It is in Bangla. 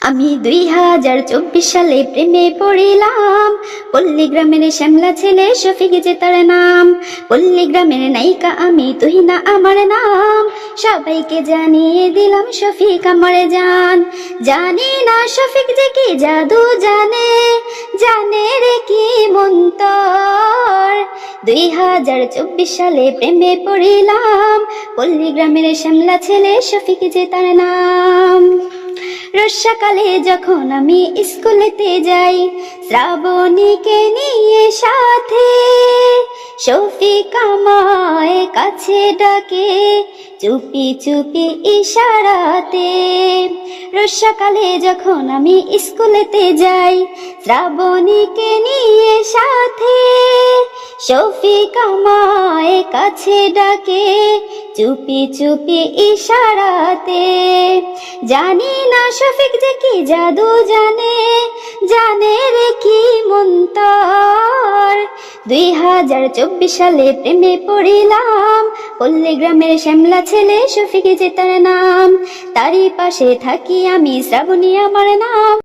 আমি 2024 সালে প্রেমে পড়িলাম পল্লী গ্রামের শ্যামলা ছেলে শফিক যে তার নাম। পল্লী গ্রামের নায়িকা আমি, তুহিনা আমার নাম। সবাইকে জানিয়ে দিলাম শফিক আমার জান। জানি না শফিক যে কি জাদু জানে, জানে রে কি মন্তর। 2024 সালে প্রেমে পড়িলাম পল্লী গ্রামের শ্যামলা ছেলে শফিক যে তার নাম। বর্ষাকালে যখন আমি স্কুলেতে যাই, শ্রাবণীকে নিয়ে সাথে, শফিক আমায় কাছে ডাকে চুপি চুপি ইশারাতে। বর্ষাকালে যখন আমি স্কুলেতে যাই, শ্রাবণীকে নিয়ে সাথে, শফিক আমায় কাছে ডাকে চুপি চুপি ইশারাতে। জানি না শফিক যে কি জাদু জানে, জানে রে কি মন্তর। 2024 সালে প্রেমে পড়িলাম পল্লী গ্রামের শ্যামলা ছেলে শফিক যে তার নাম। তারই পাশে থাকি আমি, শ্রাবণী আমার নাম।